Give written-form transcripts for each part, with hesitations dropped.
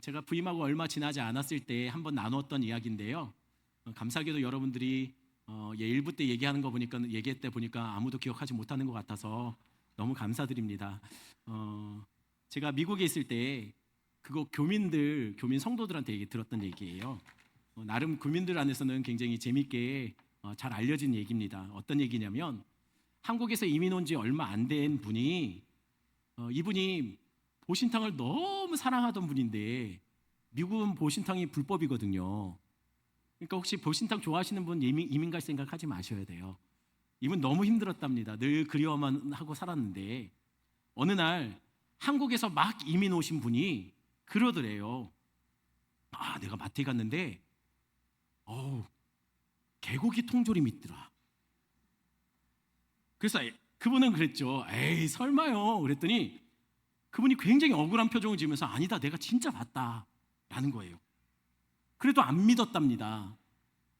제가 부임하고 얼마 지나지 않았을 때 한번 나누었던 이야기인데요. 감사하게도 여러분들이 1부 때 얘기하는 거 보니까 얘기 때 보니까 아무도 기억하지 못하는 것 같아서 너무 감사드립니다. 제가 미국에 있을 때 그거 교민 성도들한테 들었던 얘기예요. 나름 교민들 안에서는 굉장히 재밌게 잘 알려진 얘기입니다. 어떤 얘기냐면 한국에서 이민 온 지 얼마 안 된 분이 이분이 보신탕을 너무 사랑하던 분인데 미국은 보신탕이 불법이거든요. 그러니까 혹시 보신탕 좋아하시는 분 이민 갈 생각하지 마셔야 돼요. 이분 너무 힘들었답니다. 늘 그리워만 하고 살았는데 어느 날 한국에서 막 이민 오신 분이 그러더래요. 내가 마트에 갔는데 개고기 통조림이 있더라. 그래서 그분은 그랬죠. 에이 설마요. 그랬더니 그분이 굉장히 억울한 표정을 지으면서 아니다 내가 진짜 봤다 라는 거예요. 그래도 안 믿었답니다.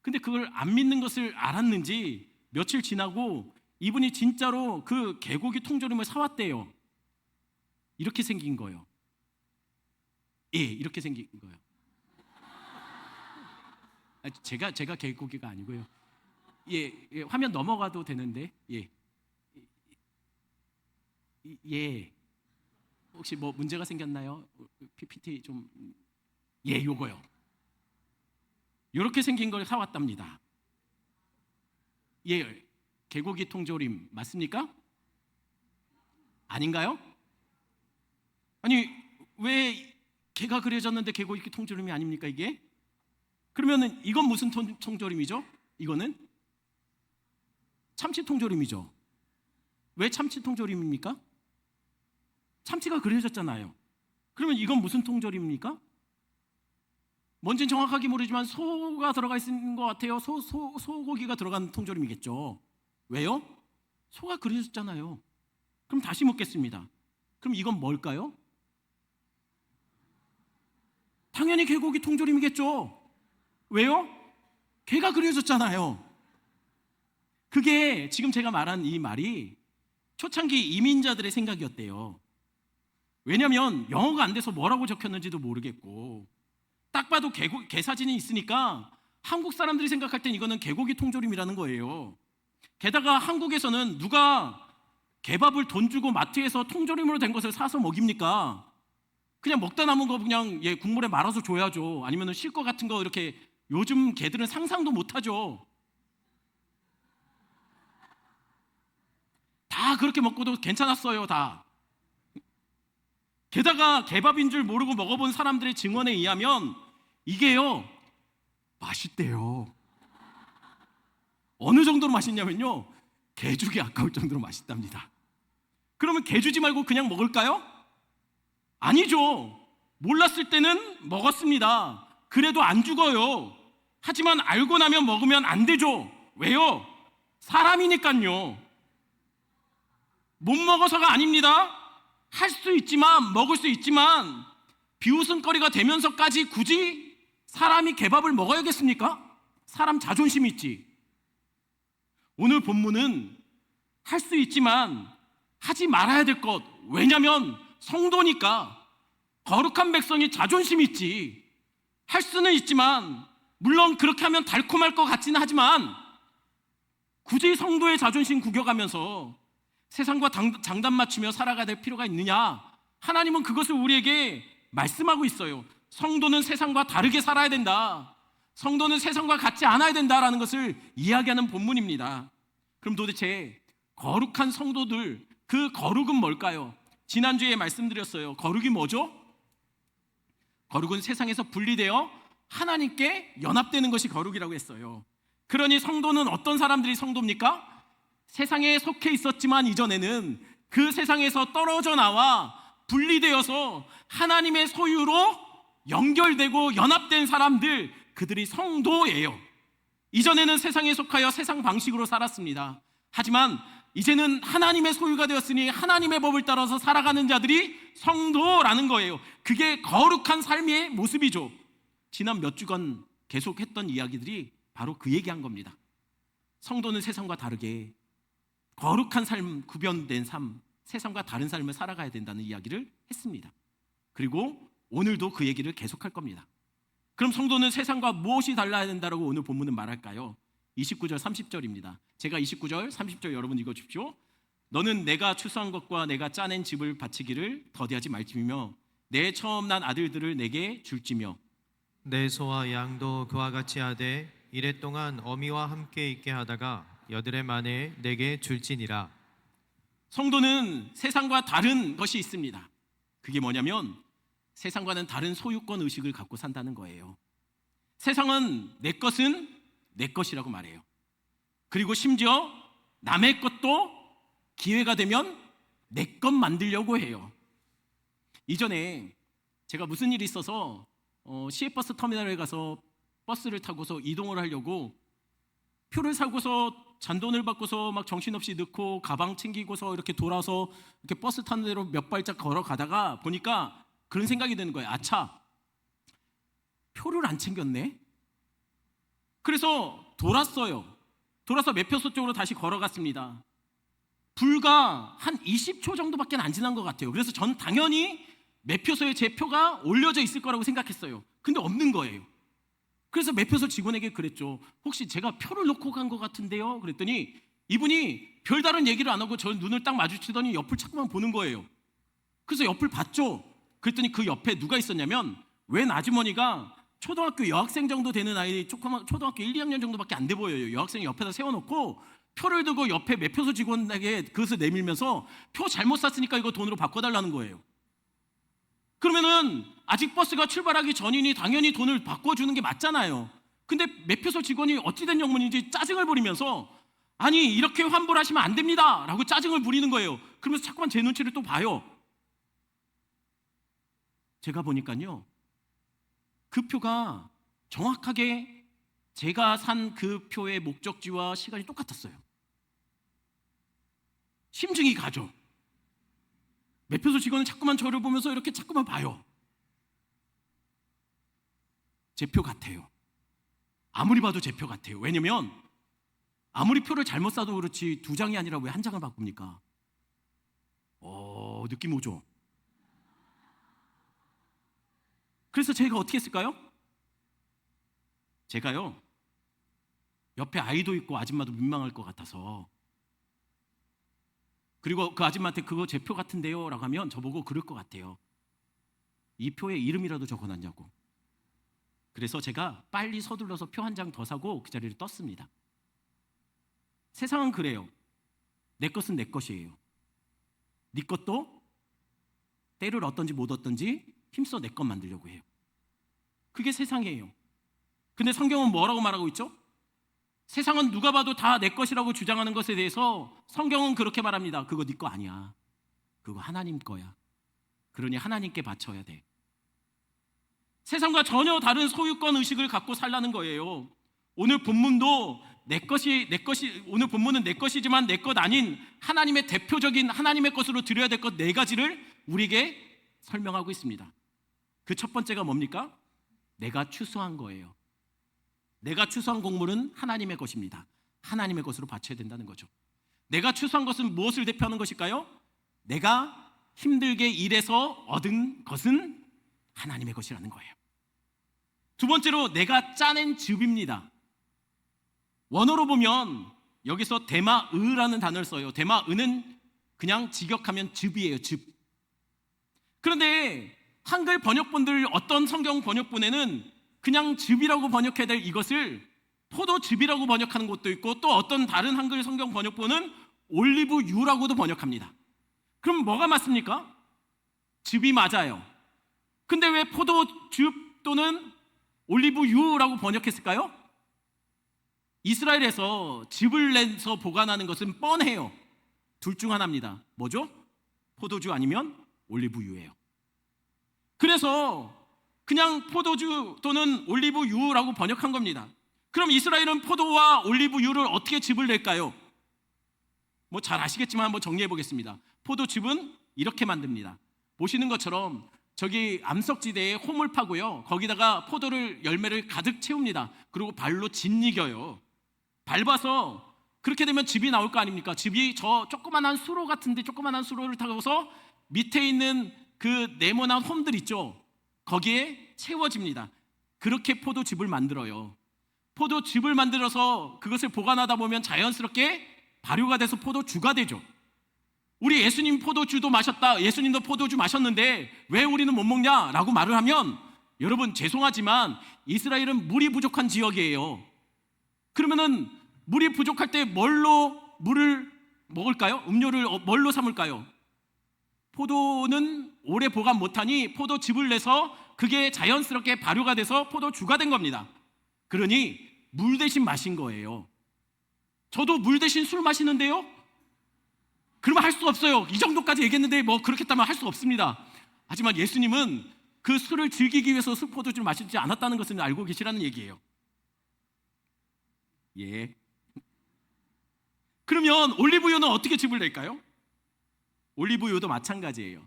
근데 그걸 안 믿는 것을 알았는지 며칠 지나고 이분이 진짜로 그 개고기 통조림을 사왔대요. 이렇게 생긴 거예요. 이렇게 생긴 거예요. 제가 개고기가 아니고요. 화면 넘어가도 되는데 혹시 뭐 문제가 생겼나요? PPT 좀 요거요. 이렇게 생긴 걸 사왔답니다. 개고기 통조림 맞습니까? 아닌가요? 아니 왜 개가 그려졌는데 개고기 통조림이 아닙니까 이게? 그러면은 이건 무슨 통조림이죠? 이거는 참치 통조림이죠. 왜 참치 통조림입니까? 참치가 그려졌잖아요. 그러면 이건 무슨 통조림입니까? 뭔지는 정확하게 모르지만 소가 들어가 있는 것 같아요. 소고기가 들어간 통조림이겠죠. 왜요? 소가 그려졌잖아요. 그럼 다시 묻겠습니다. 그럼 이건 뭘까요? 당연히 개고기 통조림이겠죠. 왜요? 개가 그려졌잖아요. 그게 지금 제가 말한 이 말이 초창기 이민자들의 생각이었대요. 왜냐하면 영어가 안 돼서 뭐라고 적혔는지도 모르겠고 딱 봐도 개 사진이 있으니까 한국 사람들이 생각할 땐 이거는 개고기 통조림이라는 거예요. 게다가 한국에서는 누가 개밥을 돈 주고 마트에서 통조림으로 된 것을 사서 먹입니까? 그냥 먹다 남은 거 그냥 국물에 말아서 줘야죠. 아니면 실거 같은 거 이렇게 요즘 개들은 상상도 못하죠. 다 그렇게 먹고도 괜찮았어요. 다. 게다가 개밥인 줄 모르고 먹어본 사람들의 증언에 의하면 이게요 맛있대요. 어느 정도로 맛있냐면요 개죽이 아까울 정도로 맛있답니다. 그러면 개주지 말고 그냥 먹을까요? 아니죠. 몰랐을 때는 먹었습니다. 그래도 안 죽어요. 하지만 알고 나면 먹으면 안 되죠. 왜요? 사람이니까요. 못 먹어서가 아닙니다. 할 수 있지만 먹을 수 있지만 비웃음거리가 되면서까지 굳이 사람이 개밥을 먹어야겠습니까? 사람 자존심 있지. 오늘 본문은 할 수 있지만 하지 말아야 될 것. 왜냐면 성도니까 거룩한 백성이 자존심 있지. 할 수는 있지만 물론 그렇게 하면 달콤할 것 같지는 하지만 굳이 성도의 자존심 구겨가면서 세상과 장단 맞추며 살아가야 될 필요가 있느냐? 하나님은 그것을 우리에게 말씀하고 있어요. 성도는 세상과 다르게 살아야 된다. 성도는 세상과 같지 않아야 된다라는 것을 이야기하는 본문입니다. 그럼 도대체 거룩한 성도들, 그 거룩은 뭘까요? 지난주에 말씀드렸어요. 거룩이 뭐죠? 거룩은 세상에서 분리되어 하나님께 연합되는 것이 거룩이라고 했어요. 그러니 성도는 어떤 사람들이 성도입니까? 세상에 속해 있었지만 이전에는 그 세상에서 떨어져 나와 분리되어서 하나님의 소유로 연결되고 연합된 사람들, 그들이 성도예요. 이전에는 세상에 속하여 세상 방식으로 살았습니다. 하지만 이제는 하나님의 소유가 되었으니 하나님의 법을 따라서 살아가는 자들이 성도라는 거예요. 그게 거룩한 삶의 모습이죠. 지난 몇 주간 계속했던 이야기들이 바로 그 얘기한 겁니다. 성도는 세상과 다르게 거룩한 삶, 구별된 삶, 세상과 다른 삶을 살아가야 된다는 이야기를 했습니다. 그리고 오늘도 그 얘기를 계속할 겁니다. 그럼 성도는 세상과 무엇이 달라야 된다고 오늘 본문은 말할까요? 29절 30절입니다. 제가 29절 30절 여러분 읽어주십시오. 너는 내가 추수한 것과 내가 짜낸 집을 바치기를 더디하지 말지며 내 처음 난 아들들을 내게 줄지며 내 소와 양도 그와 같이 하되 이래 동안 어미와 함께 있게 하다가 여드레 만에 내게 줄지니라. 성도는 세상과 다른 것이 있습니다. 그게 뭐냐면 세상과는 다른 소유권 의식을 갖고 산다는 거예요. 세상은 내 것은 내 것이라고 말해요. 그리고 심지어 남의 것도 기회가 되면 내 것 만들려고 해요. 이전에 제가 무슨 일이 있어서 시외버스 터미널에 가서 버스를 타고서 이동을 하려고 표를 사고서 잔돈을 받고서 막 정신없이 넣고 가방 챙기고서 이렇게 돌아서 이렇게 버스 타는 대로 몇 발짝 걸어가다가 보니까 그런 생각이 드는 거예요. 아차, 표를 안 챙겼네. 그래서 돌아서 매표소 쪽으로 다시 걸어갔습니다. 불과 한 20초 정도밖에 안 지난 것 같아요. 그래서 전 당연히 매표소에 제 표가 올려져 있을 거라고 생각했어요. 근데 없는 거예요. 그래서 매표소 직원에게 그랬죠. 혹시 제가 표를 놓고 간 것 같은데요? 그랬더니 이분이 별다른 얘기를 안 하고 저 눈을 딱 마주치더니 옆을 자꾸만 보는 거예요. 그래서 옆을 봤죠. 그랬더니 그 옆에 누가 있었냐면 웬 아주머니가 초등학교 여학생 정도 되는 아이, 초등학교 1, 2학년 정도밖에 안 돼 보여요. 여학생이 옆에다 세워놓고 표를 두고 옆에 매표소 직원에게 그것을 내밀면서 표 잘못 샀으니까 이거 돈으로 바꿔달라는 거예요. 그러면은 아직 버스가 출발하기 전이니 당연히 돈을 바꿔주는 게 맞잖아요. 근데 매표소 직원이 어찌된 영문인지 짜증을 부리면서 아니 이렇게 환불하시면 안 됩니다 라고 짜증을 부리는 거예요. 그러면서 자꾸만 제 눈치를 또 봐요. 제가 보니까요, 그 표가 정확하게 제가 산 그 표의 목적지와 시간이 똑같았어요. 심증이 가죠. 매표소 직원은 자꾸만 저를 보면서 이렇게 자꾸만 봐요. 제 표 같아요. 아무리 봐도 제 표 같아요. 왜냐면 아무리 표를 잘못 사도 그렇지 2장이 아니라 왜 1장을 바꿉니까? 느낌 오죠? 그래서 제가 어떻게 했을까요? 제가요, 옆에 아이도 있고 아줌마도 민망할 것 같아서, 그리고 그 아줌마한테 그거 제 표 같은데요 라고 하면 저보고 그럴 것 같아요. 이 표에 이름이라도 적어놨냐고. 그래서 제가 빨리 서둘러서 표 1장 더 사고 그 자리를 떴습니다. 세상은 그래요. 내 것은 내 것이에요. 네 것도 때를 얻든지 못 얻든지 힘써 내 것 만들려고 해요. 그게 세상이에요. 근데 성경은 뭐라고 말하고 있죠? 세상은 누가 봐도 다 내 것이라고 주장하는 것에 대해서 성경은 그렇게 말합니다. 그거 네 거 아니야. 그거 하나님 거야. 그러니 하나님께 바쳐야 돼. 세상과 전혀 다른 소유권 의식을 갖고 살라는 거예요. 오늘 본문도 오늘 본문은 내 것이지만 내 것 아닌 하나님의 대표적인 하나님의 것으로 드려야 될 것 4가지를 우리에게 설명하고 있습니다. 그 첫 번째가 뭡니까? 내가 추수한 거예요. 내가 추수한 곡물은 하나님의 것입니다. 하나님의 것으로 바쳐야 된다는 거죠. 내가 추수한 것은 무엇을 대표하는 것일까요? 내가 힘들게 일해서 얻은 것은 하나님의 것이라는 거예요. 두 번째로 내가 짜낸 즙입니다. 원어로 보면 여기서 데마으라는 단어를 써요. 데마으는 그냥 직역하면 즙이에요. 즙. 그런데 한글 번역본들 어떤 성경 번역본에는 그냥 즙이라고 번역해야 될 이것을 포도즙이라고 번역하는 것도 있고, 또 어떤 다른 한글 성경 번역본은 올리브유라고도 번역합니다. 그럼 뭐가 맞습니까? 즙이 맞아요. 근데 왜 포도즙 또는 올리브유라고 번역했을까요? 이스라엘에서 즙을 내서 보관하는 것은 뻔해요. 둘 중 하나입니다. 뭐죠? 포도주 아니면 올리브유예요. 그래서 그냥 포도주 또는 올리브유라고 번역한 겁니다. 그럼 이스라엘은 포도와 올리브유를 어떻게 즙을 낼까요? 뭐 잘 아시겠지만 한번 정리해 보겠습니다. 포도즙은 이렇게 만듭니다. 보시는 것처럼 저기 암석지대에 홈을 파고요, 거기다가 열매를 가득 채웁니다. 그리고 발로 짓이겨요. 밟아서 그렇게 되면 즙이 나올 거 아닙니까? 즙이 저 조그만한 수로 같은데 조그만한 수로를 타고서 밑에 있는 그 네모난 홈들 있죠, 거기에 채워집니다. 그렇게 포도즙을 만들어요. 포도즙을 만들어서 그것을 보관하다 보면 자연스럽게 발효가 돼서 포도주가 되죠. 우리 예수님 포도주도 마셨다, 예수님도 포도주 마셨는데 왜 우리는 못 먹냐라고 말을 하면, 여러분 죄송하지만 이스라엘은 물이 부족한 지역이에요. 그러면은 물이 부족할 때 뭘로 물을 먹을까요? 음료를 뭘로 삼을까요? 포도는 오래 보관 못하니 포도즙을 내서 그게 자연스럽게 발효가 돼서 포도주가 된 겁니다. 그러니 물 대신 마신 거예요. 저도 물 대신 술 마시는데요? 그러면 할 수 없어요. 이 정도까지 얘기했는데 뭐 그렇겠다면 할 수 없습니다. 하지만 예수님은 그 술을 즐기기 위해서 포도주를 마시지 않았다는 것을 알고 계시라는 얘기예요. 예. 그러면 올리브유는 어떻게 즙을 낼까요? 올리브유도 마찬가지예요.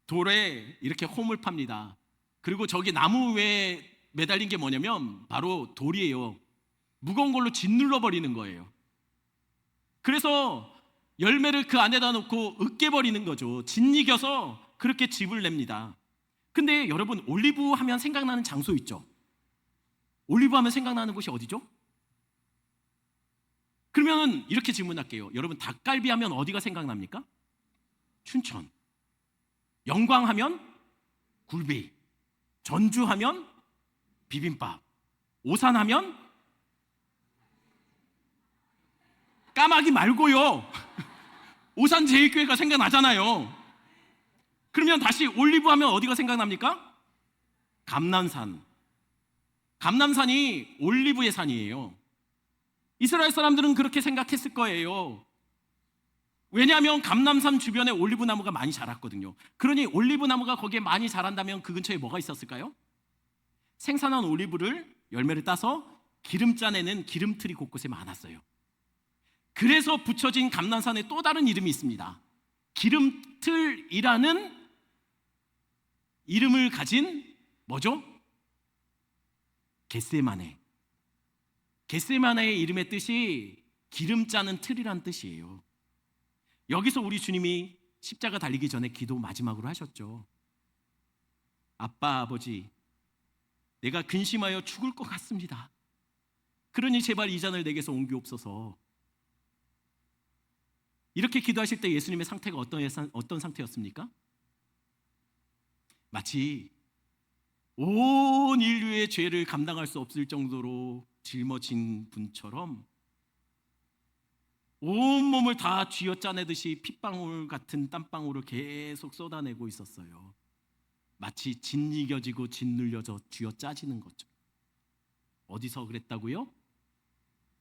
돌에 이렇게 홈을 팝니다. 그리고 저기 나무 위에 매달린 게 뭐냐면 바로 돌이에요. 무거운 걸로 짓눌러 버리는 거예요. 그래서 열매를 그 안에다 놓고 으깨버리는 거죠. 짓이겨서 그렇게 즙을 냅니다. 근데 여러분, 올리브 하면 생각나는 장소 있죠? 올리브 하면 생각나는 곳이 어디죠? 그러면 이렇게 질문할게요. 여러분, 닭갈비 하면 어디가 생각납니까? 춘천. 영광 하면 굴비. 전주 하면 비빔밥. 오산 하면 까마귀 말고요. 오산제일교회가 생각나잖아요. 그러면 다시 올리브 하면 어디가 생각납니까? 감람산. 감람산이 올리브의 산이에요. 이스라엘 사람들은 그렇게 생각했을 거예요. 왜냐하면 감람산 주변에 올리브 나무가 많이 자랐거든요. 그러니 올리브 나무가 거기에 많이 자란다면 그 근처에 뭐가 있었을까요? 생산한 올리브를 열매를 따서 기름 짜내는 기름틀이 곳곳에 많았어요. 그래서 붙여진 감람산에 또 다른 이름이 있습니다. 기름틀이라는 이름을 가진 뭐죠? 겟세마네. 겟세마네의 이름의 뜻이 기름 짜는 틀이란 뜻이에요. 여기서 우리 주님이 십자가 달리기 전에 기도 마지막으로 하셨죠. 아빠, 아버지, 내가 근심하여 죽을 것 같습니다. 그러니 제발 이 잔을 내게서 옮기옵소서. 이렇게 기도하실 때 예수님의 상태가 어떤 상태였습니까? 마치 온 인류의 죄를 감당할 수 없을 정도로 짊어진 분처럼 온몸을 다 쥐어 짜내듯이 핏방울 같은 땀방울을 계속 쏟아내고 있었어요. 마치 짓이겨지고 짓눌려져 쥐어 짜지는 거죠. 어디서 그랬다고요?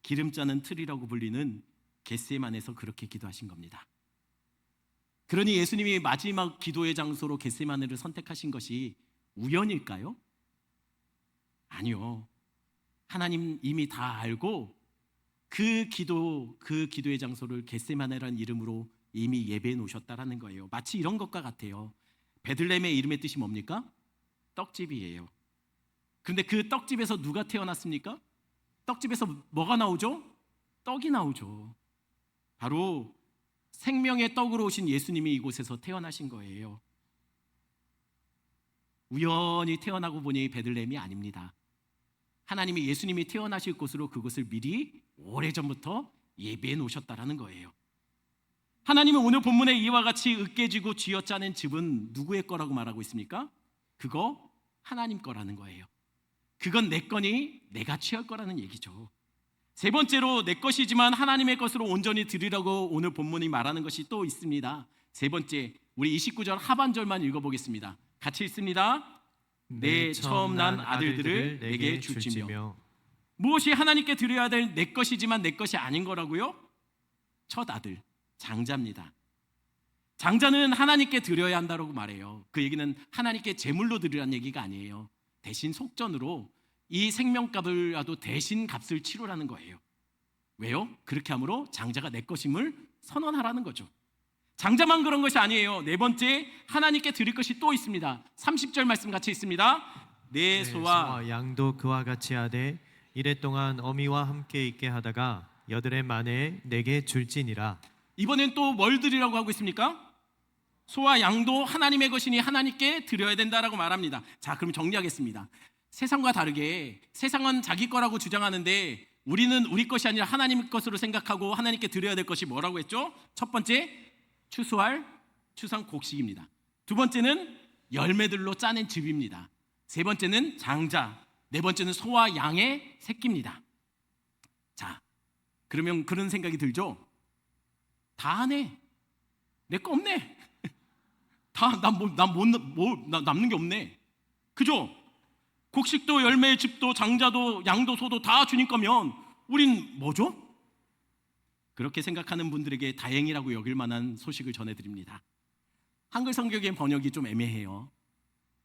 기름 짜는 틀이라고 불리는 겟세만에서 그렇게 기도하신 겁니다. 그러니 예수님이 마지막 기도의 장소로 겟세마네를 선택하신 것이 우연일까요? 아니요. 하나님 이미 다 알고 그 기도의 장소를 겟세마네라는 이름으로 이미 예배해 놓으셨다라는 거예요. 마치 이런 것과 같아요. 베들레헴의 이름의 뜻이 뭡니까? 떡집이에요. 그런데 그 떡집에서 누가 태어났습니까? 떡집에서 뭐가 나오죠? 떡이 나오죠. 바로 생명의 떡으로 오신 예수님이 이곳에서 태어나신 거예요. 우연히 태어나고 보니 베들레헴이 아닙니다. 하나님이 예수님이 태어나실 곳으로 그곳을 미리 오래전부터 예배해 놓으셨다라는 거예요. 하나님은 오늘 본문에 이와 같이 으깨지고 쥐어짜낸 즙은 누구의 거라고 말하고 있습니까? 그거 하나님 거라는 거예요. 그건 내 거니 내가 취할 거라는 얘기죠. 세 번째로 내 것이지만 하나님의 것으로 온전히 드리라고 오늘 본문이 말하는 것이 또 있습니다. 세 번째, 우리 29절 하반절만 읽어보겠습니다. 같이 읽습니다. 내 처음 난 아들들을 내게 줄지며. 무엇이 하나님께 드려야 될 내 것이지만 내 것이 아닌 거라고요? 첫 아들, 장자입니다. 장자는 하나님께 드려야 한다고 말해요. 그 얘기는 하나님께 제물로 드리라는 얘기가 아니에요. 대신 속전으로 이 생명값을라도 대신 값을 치르라는 거예요. 왜요? 그렇게 함으로 장자가 내 것임을 선언하라는 거죠. 장자만 그런 것이 아니에요. 네 번째, 하나님께 드릴 것이 또 있습니다. 30절 말씀 같이 있습니다. 내 소와 양도 그와 같이 하되 이랫동안 어미와 함께 있게 하다가 여드레 만에 내게 줄지니라. 이번엔 또 뭘 드리라고 하고 있습니까? 소와 양도 하나님의 것이니 하나님께 드려야 된다라고 말합니다. 자, 그럼 정리하겠습니다. 세상과 다르게 세상은 자기 거라고 주장하는데 우리는 우리 것이 아니라 하나님 것으로 생각하고 하나님께 드려야 될 것이 뭐라고 했죠? 첫 번째, 추수할 추상 곡식입니다. 두 번째는 열매들로 짜낸 즙입니다. 세 번째는 장자, 네 번째는 소와 양의 새끼입니다. 자, 그러면 그런 생각이 들죠? 다 하네. 내 거 없네. 난 남는 게 없네. 그죠? 곡식도 열매, 즙도 장자도 양도 소도 다 주님 거면 우린 뭐죠? 그렇게 생각하는 분들에게 다행이라고 여길 만한 소식을 전해드립니다. 한글 성경의 번역이 좀 애매해요.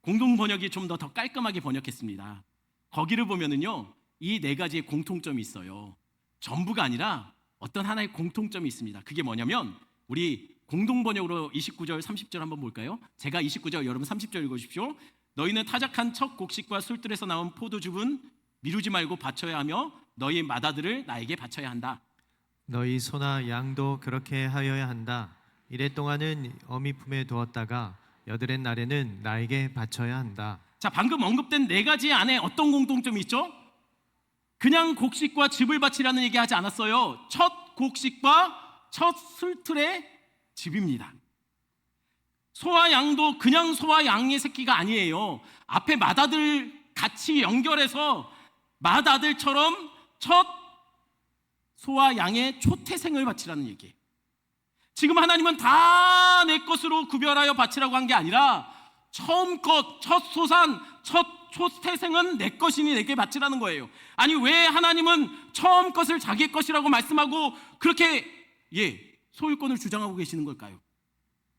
공동 번역이 좀 더 깔끔하게 번역했습니다. 거기를 보면은요, 이 네 가지의 공통점이 있어요. 전부가 아니라 어떤 하나의 공통점이 있습니다. 그게 뭐냐면 우리 공동 번역으로 29절 30절 한번 볼까요? 제가 29절, 여러분 30절 읽어주십시오. 너희는 타작한 첫 곡식과 술들에서 나온 포도즙은 미루지 말고 바쳐야 하며 너희 맏아들을 나에게 바쳐야 한다. 너희 소나 양도 그렇게 하여야 한다. 이래 동안은 어미 품에 두었다가 여드렛 날에는 나에게 바쳐야 한다. 자, 방금 언급된 네 가지 안에 어떤 공통점이 있죠? 그냥 곡식과 즙을 바치라는 얘기하지 않았어요. 첫 곡식과 첫 술틀의 즙입니다. 소와 양도 그냥 소와 양의 새끼가 아니에요. 앞에 맏아들 같이 연결해서 맏아들처럼 첫 소와 양의 초태생을 바치라는 얘기예요. 지금 하나님은 다 내 것으로 구별하여 바치라고 한 게 아니라 처음 것, 첫 소산, 첫 초태생은 내 것이니 내게 바치라는 거예요. 아니, 왜 하나님은 처음 것을 자기 것이라고 말씀하고 그렇게 소유권을 주장하고 계시는 걸까요?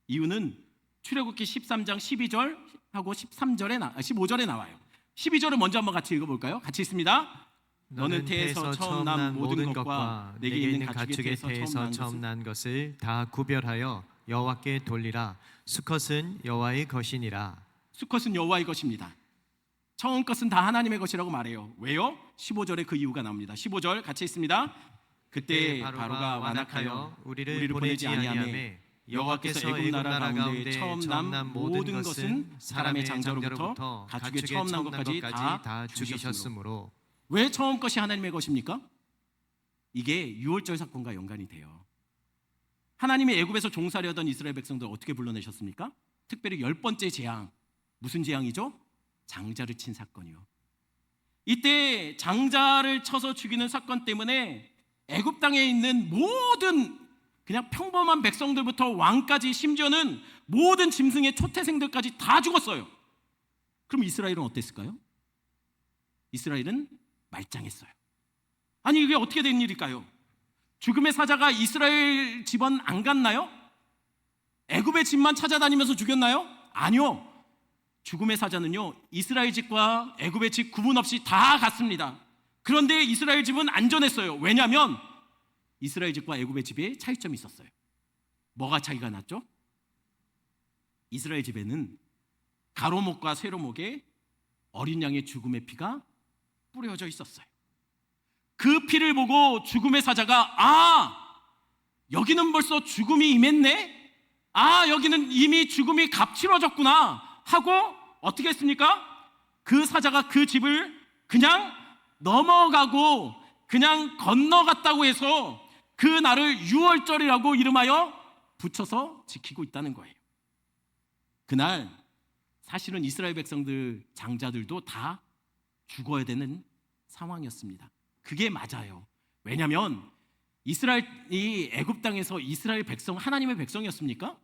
이유는 출애굽기 13장 12절하고 15절에 나와요. 12절을 먼저 한번 같이 읽어볼까요? 같이 있습니다. 너는 태에서 처음 난 모든 것과 내게 있는 가축의 태에서 처음 난 것을 다 구별하여 여호와께 돌리라. 수컷은 여호와의 것이니라. 수컷은 여호와의 것입니다. 처음 것은 다 하나님의 것이라고 말해요. 왜요? 15절에 그 이유가 나옵니다. 15절 같이 있습니다. 그때 바로가 완악하여 우리를 보내지 아니하매 여호와께서 애굽 나라 가운데 처음 난 모든 것은 사람의 장자로부터 가축의 처음 난 것까지 다 죽이셨으므로. 왜 처음 것이 하나님의 것입니까? 이게 유월절 사건과 연관이 돼요. 하나님이 애굽에서 종살이하던 이스라엘 백성들 어떻게 불러내셨습니까? 특별히 10번째 재앙, 무슨 재앙이죠? 장자를 친 사건이요. 이때 장자를 쳐서 죽이는 사건 때문에 애굽 땅에 있는 모든 그냥 평범한 백성들부터 왕까지, 심지어는 모든 짐승의 초태생들까지 다 죽었어요. 그럼 이스라엘은 어땠을까요? 이스라엘은 말짱했어요. 아니, 이게 어떻게 된 일일까요? 죽음의 사자가 이스라엘 집안 안 갔나요? 애굽의 집만 찾아다니면서 죽였나요? 아니요. 죽음의 사자는요, 이스라엘 집과 애굽의 집 구분 없이 다 갔습니다. 그런데 이스라엘 집은 안전했어요. 왜냐하면 이스라엘 집과 애굽의 집에 차이점이 있었어요. 뭐가 차이가 났죠? 이스라엘 집에는 가로목과 세로목에 어린 양의 죽음의 피가 뿌려져 있었어요. 그 피를 보고 죽음의 사자가 여기는 벌써 죽음이 임했네? 여기는 이미 죽음이 갑치러졌구나 하고 어떻게 했습니까? 그 사자가 그 집을 그냥 넘어가고 그냥 건너갔다고 해서 그 날을 유월절이라고 이름하여 붙여서 지키고 있다는 거예요. 그날 사실은 이스라엘 백성들, 장자들도 다 죽어야 되는 상황이었습니다. 그게 맞아요. 왜냐하면 이스라엘이 애굽 땅에서 이스라엘 백성, 하나님의 백성이었습니까?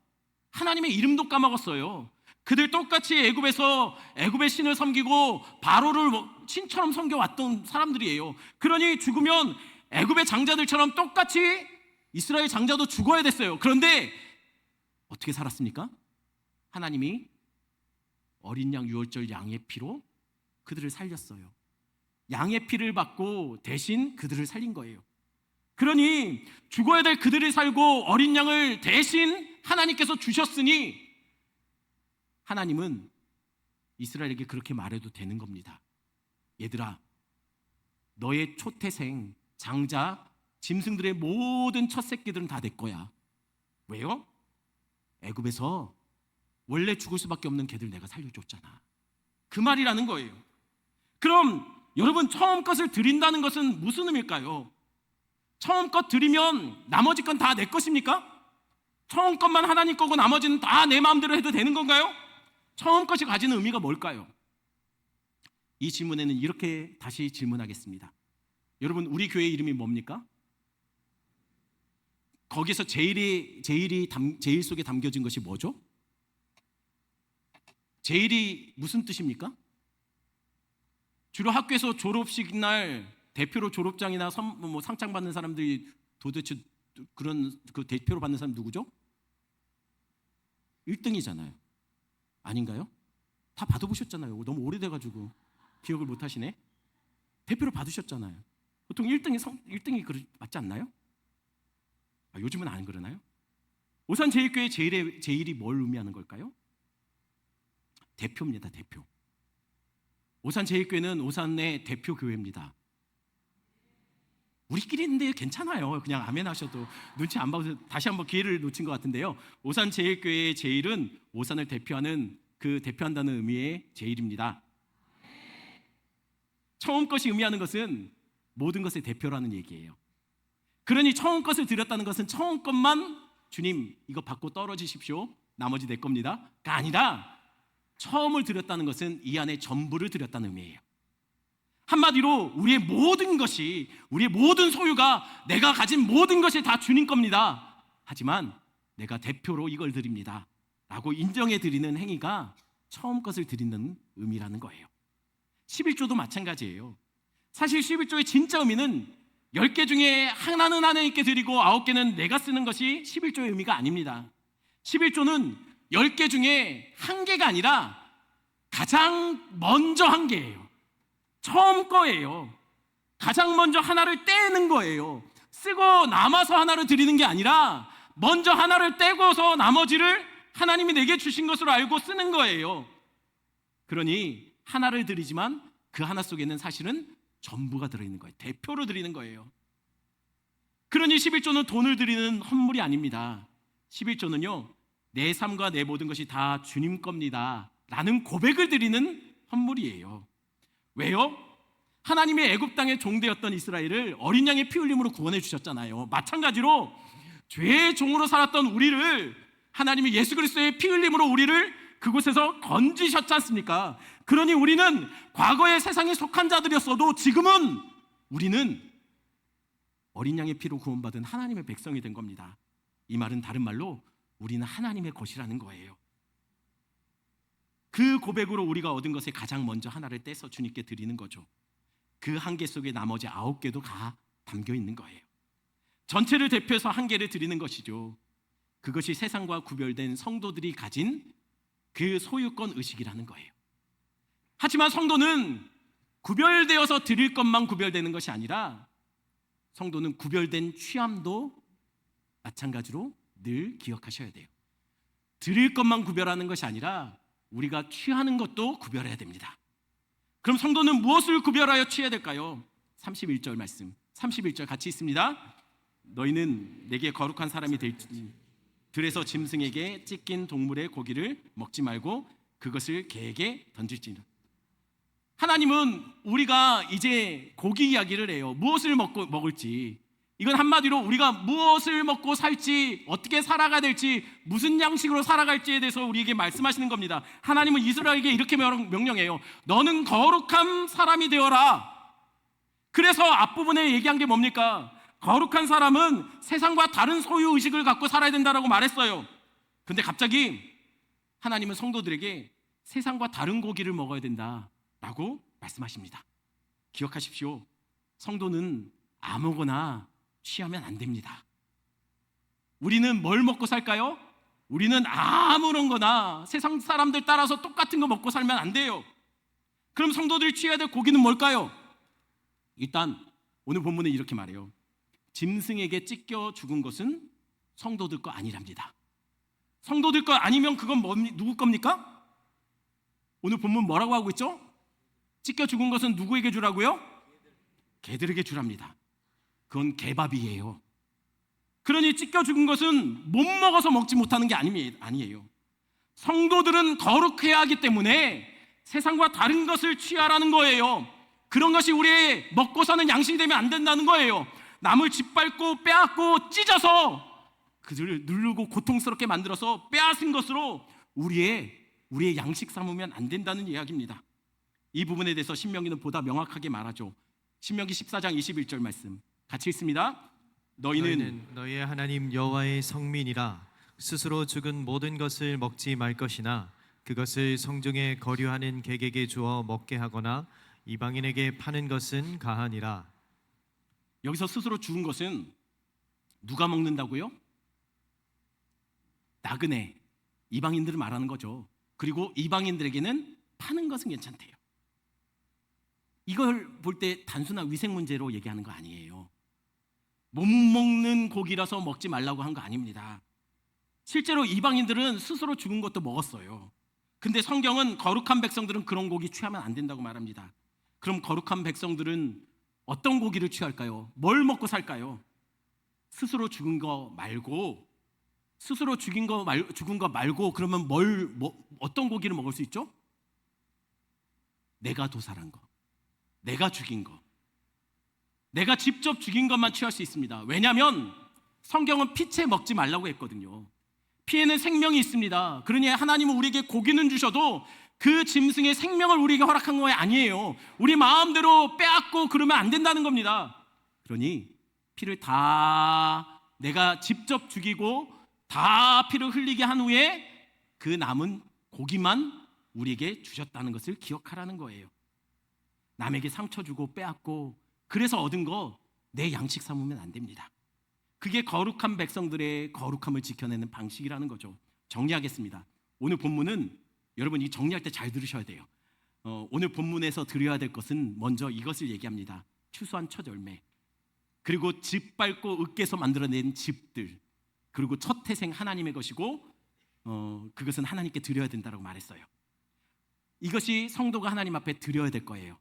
하나님의 이름도 까먹었어요. 그들 똑같이 애굽에서 애굽의 신을 섬기고 바로를 신처럼 섬겨왔던 사람들이에요. 그러니 죽으면 애굽의 장자들처럼 똑같이 이스라엘 장자도 죽어야 됐어요. 그런데 어떻게 살았습니까? 하나님이 어린 양 유월절 양의 피로 그들을 살렸어요. 양의 피를 받고 대신 그들을 살린 거예요. 그러니 죽어야 될 그들이 살고 어린 양을 대신 하나님께서 주셨으니 하나님은 이스라엘에게 그렇게 말해도 되는 겁니다. 얘들아, 너의 초태생, 장자, 짐승들의 모든 첫 새끼들은 다 내 거야. 왜요? 애굽에서 원래 죽을 수밖에 없는 개들 내가 살려줬잖아. 그 말이라는 거예요. 그럼 여러분, 처음 것을 드린다는 것은 무슨 의미일까요? 처음 것 드리면 나머지 건 다 내 것입니까? 처음 것만 하나님 거고 나머지는 다 내 마음대로 해도 되는 건가요? 처음 것이 가지는 의미가 뭘까요? 이 질문에는 이렇게 다시 질문하겠습니다. 여러분, 우리 교회 이름이 뭡니까? 거기서 제일 속에 담겨진 것이 뭐죠? 제일이 무슨 뜻입니까? 주로 학교에서 졸업식 날 대표로 졸업장이나 상장 받는 사람들이 도대체 그런 그 대표로 받는 사람 누구죠? 1등이잖아요. 아닌가요? 다 받아보셨잖아요. 너무 오래돼가지고 기억을 못 하시네. 대표로 받으셨잖아요. 보통 1등이 맞지 않나요? 요즘은 안 그러나요? 오산제일교회 제일이 뭘 의미하는 걸까요? 대표입니다. 대표. 오산제일교회는 오산의 대표 교회입니다. 우리끼리인데 괜찮아요. 그냥 아멘 하셔도 눈치 안 봐도. 다시 한번 기회를 놓친 것 같은데요. 오산제일교회의 제일은 오산을 대표한다는 의미의 제일입니다. 처음 것이 의미하는 것은 모든 것의 대표라는 얘기예요. 그러니 처음 것을 드렸다는 것은 처음 것만 주님 이거 받고 떨어지십시오, 나머지 내 겁니다가 아니라, 처음을 드렸다는 것은 이 안에 전부를 드렸다는 의미예요. 한마디로 우리의 모든 것이, 우리의 모든 소유가, 내가 가진 모든 것이 다 주님 겁니다. 하지만 내가 대표로 이걸 드립니다 라고 인정해 드리는 행위가 처음 것을 드리는 의미라는 거예요. 11조도 마찬가지예요. 사실 11조의 진짜 의미는 10개 중에 하나는 하나님께 드리고 9개는 내가 쓰는 것이 11조의 의미가 아닙니다. 11조는 10개 중에 1개가 아니라 가장 먼저 한 개예요. 처음 거예요. 가장 먼저 하나를 떼는 거예요. 쓰고 남아서 하나를 드리는 게 아니라 먼저 하나를 떼고서 나머지를 하나님이 내게 주신 것으로 알고 쓰는 거예요. 그러니 하나를 드리지만 그 하나 속에는 사실은 전부가 들어있는 거예요. 대표로 드리는 거예요. 그러니 11조는 돈을 드리는 헌물이 아닙니다. 11조는요, 내 삶과 내 모든 것이 다 주님 겁니다 라는 고백을 드리는 헌물이에요. 왜요? 하나님의 애굽 땅의 종되었던 이스라엘을 어린 양의 피 흘림으로 구원해 주셨잖아요. 마찬가지로 죄의 종으로 살았던 우리를 하나님이 예수 그리스도의 피 흘림으로 우리를 그곳에서 건지셨지 않습니까? 그러니 우리는 과거에 세상에 속한 자들이었어도 지금은 우리는 어린 양의 피로 구원받은 하나님의 백성이 된 겁니다. 이 말은 다른 말로 우리는 하나님의 것이라는 거예요. 그 고백으로 우리가 얻은 것에 가장 먼저 하나를 떼서 주님께 드리는 거죠. 그 한 개 속에 나머지 9개도 다 담겨 있는 거예요. 전체를 대표해서 한 개를 드리는 것이죠. 그것이 세상과 구별된 성도들이 가진 그 소유권 의식이라는 거예요. 하지만 성도는 구별되어서 드릴 것만 구별되는 것이 아니라, 성도는 구별된 취함도 마찬가지로 늘 기억하셔야 돼요. 드릴 것만 구별하는 것이 아니라 우리가 취하는 것도 구별해야 됩니다. 그럼 성도는 무엇을 구별하여 취해야 될까요? 31절 말씀, 31절 같이 있습니다. 너희는 내게 거룩한 사람이 될지 들에서 짐승에게 찢긴 동물의 고기를 먹지 말고 그것을 개에게 던질지니라. 하나님은 우리가 이제 고기 이야기를 해요. 무엇을 먹을지. 이건 한마디로 우리가 무엇을 먹고 살지, 어떻게 살아가야 될지, 무슨 양식으로 살아갈지에 대해서 우리에게 말씀하시는 겁니다. 하나님은 이스라엘에게 이렇게 명령해요. 너는 거룩한 사람이 되어라. 그래서 앞부분에 얘기한 게 뭡니까? 거룩한 사람은 세상과 다른 소유의식을 갖고 살아야 된다고 말했어요. 근데 갑자기 하나님은 성도들에게 세상과 다른 고기를 먹어야 된다라고 말씀하십니다. 기억하십시오. 성도는 아무거나 취하면 안 됩니다. 우리는 뭘 먹고 살까요? 우리는 아무런 거나 세상 사람들 따라서 똑같은 거 먹고 살면 안 돼요. 그럼 성도들이 취해야 될 고기는 뭘까요? 일단 오늘 본문은 이렇게 말해요. 짐승에게 찢겨 죽은 것은 성도들 거 아니랍니다. 성도들 거 아니면 그건 누구 겁니까? 오늘 본문 뭐라고 하고 있죠? 찢겨 죽은 것은 누구에게 주라고요? 개들에게 주랍니다. 그건 개밥이에요. 그러니 찢겨 죽은 것은 못 먹어서 먹지 못하는 게 아니에요. 성도들은 거룩해야 하기 때문에 세상과 다른 것을 취하라는 거예요. 그런 것이 우리의 먹고 사는 양식이 되면 안 된다는 거예요. 남을 짓밟고 빼앗고 찢어서 그들을 누르고 고통스럽게 만들어서 빼앗은 것으로 우리의 양식 삼으면 안 된다는 이야기입니다. 이 부분에 대해서 신명기는 보다 명확하게 말하죠. 신명기 14장 21절 말씀 같이 읽습니다. 너희는 너희의 하나님 여호와의 성민이라. 스스로 죽은 모든 것을 먹지 말 것이나 그것을 성중에 거류하는 객에게 주어 먹게 하거나 이방인에게 파는 것은 가하니라. 여기서 스스로 죽은 것은 누가 먹는다고요? 나그네 이방인들을 말하는 거죠. 그리고 이방인들에게는 파는 것은 괜찮대요. 이걸 볼 때 단순한 위생 문제로 얘기하는 거 아니에요. 못 먹는 고기라서 먹지 말라고 한 거 아닙니다. 실제로 이방인들은 스스로 죽은 것도 먹었어요. 근데 성경은 거룩한 백성들은 그런 고기 취하면 안 된다고 말합니다. 그럼 거룩한 백성들은 어떤 고기를 취할까요? 뭘 먹고 살까요? 스스로 죽은 거 말고, 죽은 거 말고 그러면 어떤 고기를 먹을 수 있죠? 내가 도살한 거, 내가 죽인 거, 내가 직접 죽인 것만 취할 수 있습니다. 왜냐하면 성경은 피채 먹지 말라고 했거든요. 피에는 생명이 있습니다. 그러니 하나님은 우리에게 고기는 주셔도 그 짐승의 생명을 우리에게 허락한 거 아니에요. 우리 마음대로 빼앗고 그러면 안 된다는 겁니다. 그러니 피를 다 내가 직접 죽이고 다 피를 흘리게 한 후에 그 남은 고기만 우리에게 주셨다는 것을 기억하라는 거예요. 남에게 상처 주고 빼앗고 그래서 얻은 거 내 양식 삼으면 안 됩니다. 그게 거룩한 백성들의 거룩함을 지켜내는 방식이라는 거죠. 정리하겠습니다. 오늘 본문은 여러분 이 정리할 때 잘 들으셔야 돼요. 오늘 본문에서 드려야 될 것은 먼저 이것을 얘기합니다. 추수한 첫 열매, 그리고 짓밟고 으깨서 만들어낸 집들, 그리고 첫 태생 하나님의 것이고 그것은 하나님께 드려야 된다고 말했어요. 이것이 성도가 하나님 앞에 드려야 될 거예요.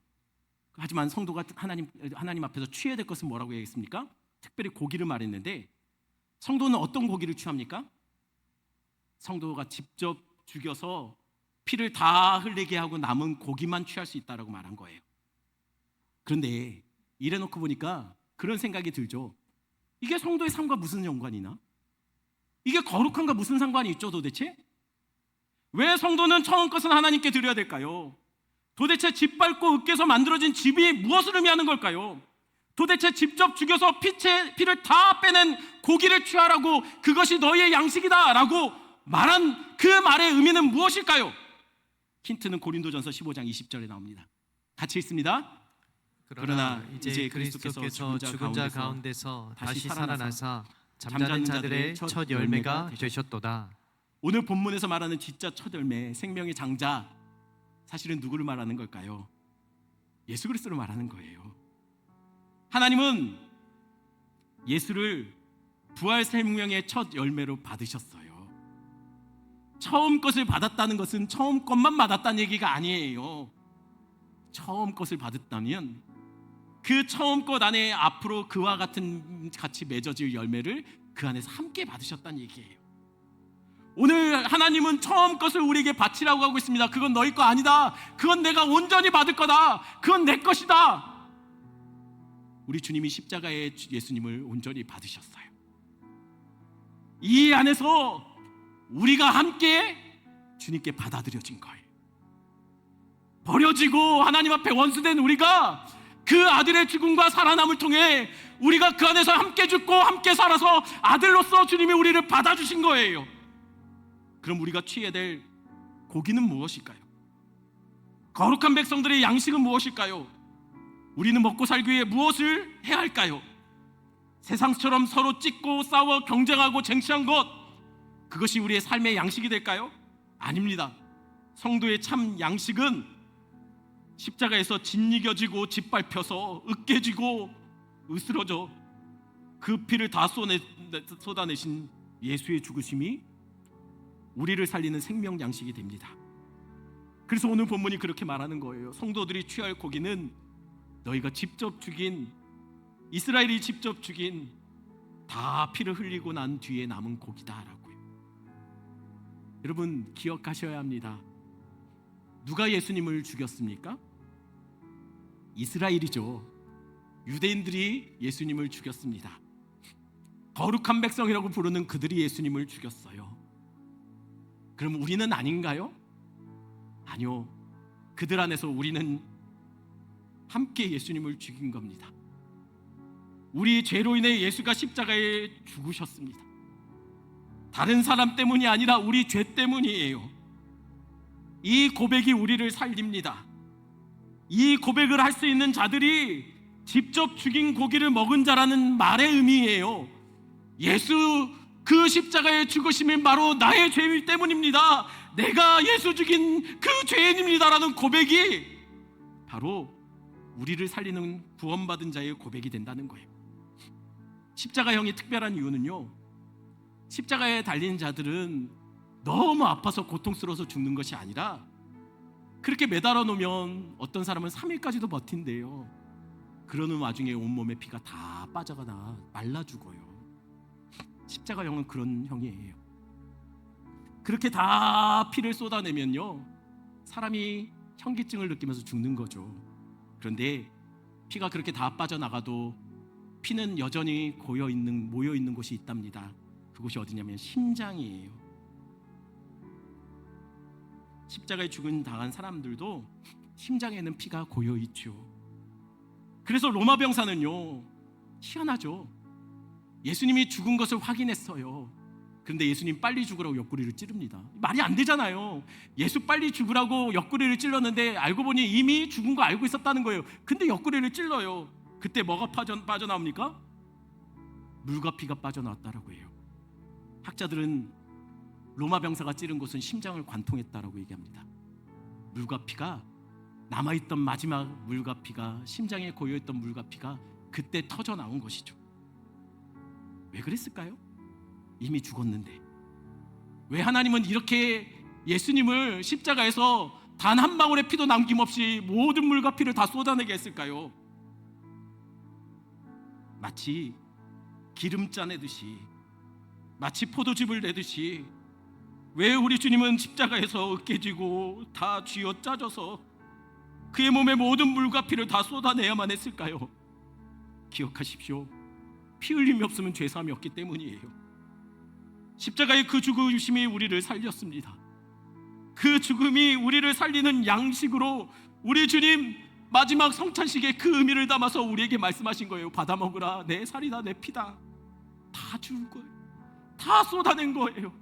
하지만 성도가 하나님 앞에서 취해야 될 것은 뭐라고 얘기했습니까? 특별히 고기를 말했는데 성도는 어떤 고기를 취합니까? 성도가 직접 죽여서 피를 다 흘리게 하고 남은 고기만 취할 수 있다라고 말한 거예요. 그런데 이래놓고 보니까 그런 생각이 들죠. 이게 성도의 삶과 무슨 연관이나? 이게 거룩함과 무슨 상관이 있죠 도대체? 왜 성도는 처음 것은 하나님께 드려야 될까요? 도대체 짓밟고 으깨서 만들어진 집이 무엇을 의미하는 걸까요? 도대체 직접 죽여서 피를 다 빼낸 고기를 취하라고 그것이 너희의 양식이다 라고 말한 그 말의 의미는 무엇일까요? 힌트는 고린도전서 15장 20절에 나옵니다. 같이 읽습니다. 그러나 이제 그리스도께서 죽은 자 가운데서 다시 살아나사 잠자는 자들의 첫 열매가 되셨도다. 오늘 본문에서 말하는 진짜 첫 열매, 생명의 장자, 사실은 누구를 말하는 걸까요? 예수 그리스도를 말하는 거예요. 하나님은 예수를 부활 생명의 첫 열매로 받으셨어요. 처음 것을 받았다는 것은 처음 것만 받았다는 얘기가 아니에요. 처음 것을 받았다면 그 처음 것 안에 앞으로 그와 같이 맺어질 열매를 그 안에서 함께 받으셨다는 얘기예요. 오늘 하나님은 처음 것을 우리에게 바치라고 하고 있습니다. 그건 너희 거 아니다. 그건 내가 온전히 받을 거다. 그건 내 것이다. 우리 주님이 십자가의 예수님을 온전히 받으셨어요. 이 안에서 우리가 함께 주님께 받아들여진 거예요. 버려지고 하나님 앞에 원수된 우리가 그 아들의 죽음과 살아남을 통해 우리가 그 안에서 함께 죽고 함께 살아서 아들로서 주님이 우리를 받아주신 거예요. 그럼 우리가 취해야 될 고기는 무엇일까요? 거룩한 백성들의 양식은 무엇일까요? 우리는 먹고 살기 위해 무엇을 해야 할까요? 세상처럼 서로 찢고 싸워 경쟁하고 쟁취한 것, 그것이 우리의 삶의 양식이 될까요? 아닙니다. 성도의 참 양식은 십자가에서 짓이겨지고 짓밟혀서 으깨지고 으스러져 그 피를 다 쏟아내신 예수의 죽으심이 우리를 살리는 생명 양식이 됩니다. 그래서 오늘 본문이 그렇게 말하는 거예요. 성도들이 취할 고기는 너희가 직접 죽인, 이스라엘이 직접 죽인 다 피를 흘리고 난 뒤에 남은 고기다라고요. 여러분 기억하셔야 합니다. 누가 예수님을 죽였습니까? 이스라엘이죠. 유대인들이 예수님을 죽였습니다. 거룩한 백성이라고 부르는 그들이 예수님을 죽였어요. 그럼 우리는 아닌가요? 아니요. 그들 안에서 우리는 함께 예수님을 죽인 겁니다. 우리 죄로 인해 예수가 십자가에 죽으셨습니다. 다른 사람 때문이 아니라 우리 죄 때문이에요. 이 고백이 우리를 살립니다. 이 고백을 할 수 있는 자들이 직접 죽인 고기를 먹은 자라는 말의 의미예요. 예수 그 십자가의 죽으심이 바로 나의 죄 때문입니다. 내가 예수 죽인 그 죄인입니다라는 고백이 바로 우리를 살리는 구원받은 자의 고백이 된다는 거예요. 십자가형이 특별한 이유는요, 십자가에 달린 자들은 너무 아파서 고통스러워서 죽는 것이 아니라 그렇게 매달아 놓으면 어떤 사람은 3일까지도 버틴대요. 그러는 와중에 온몸에 피가 다 빠져가나 말라 죽어요. 십자가형은 그런 형이에요. 그렇게 다 피를 쏟아내면요, 사람이 현기증을 느끼면서 죽는 거죠. 그런데 피가 그렇게 다 빠져나가도 피는 여전히 모여있는 곳이 있답니다. 그곳이 어디냐면 심장이에요. 십자가에 죽은 당한 사람들도 심장에는 피가 고여있죠. 그래서 로마 병사는요, 희한하죠. 예수님이 죽은 것을 확인했어요. 그런데 예수님 빨리 죽으라고 옆구리를 찌릅니다. 말이 안 되잖아요. 예수 빨리 죽으라고 옆구리를 찔렀는데 알고 보니 이미 죽은 거 알고 있었다는 거예요. 근데 옆구리를 찔러요. 그때 뭐가 빠져나옵니까? 물과 피가 빠져나왔다라고 해요. 학자들은 로마 병사가 찌른 곳은 심장을 관통했다라고 얘기합니다. 물과 피가 남아있던 마지막 물과 피가, 심장에 고여있던 물과 피가 그때 터져 나온 것이죠. 왜 그랬을까요? 이미 죽었는데. 왜 하나님은 이렇게 예수님을 십자가에서 단 한 방울의 피도 남김없이 모든 물과 피를 다 쏟아내게 했을까요? 마치 기름 짜내듯이, 마치 포도즙을 내듯이 왜 우리 주님은 십자가에서 으깨지고 다 쥐어 짜져서 그의 몸에 모든 물과 피를 다 쏟아내야만 했을까요? 기억하십시오. 피 흘림이 없으면 죄사함이 없기 때문이에요. 십자가의 그 죽으심이 우리를 살렸습니다. 그 죽음이 우리를 살리는 양식으로 우리 주님 마지막 성찬식에 그 의미를 담아서 우리에게 말씀하신 거예요. 받아 먹으라. 내 살이다, 내 피다. 다 줄 거예요. 다 쏟아낸 거예요.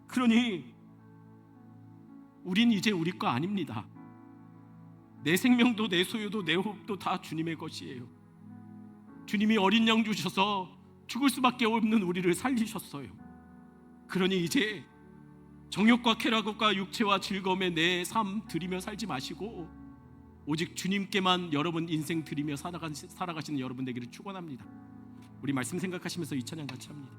그러니 우린 이제 우리 거 아닙니다. 내 생명도 내 소유도 내 호흡도 다 주님의 것이에요. 주님이 어린 양 주셔서 죽을 수밖에 없는 우리를 살리셨어요. 그러니 이제 정욕과 쾌락과 육체와 즐거움에 내 삶 드리며 살지 마시고 오직 주님께만 여러분 인생 드리며 살아가시는 여러분 되기를 축원합니다. 우리 말씀 생각하시면서 이 찬양 같이 합니다.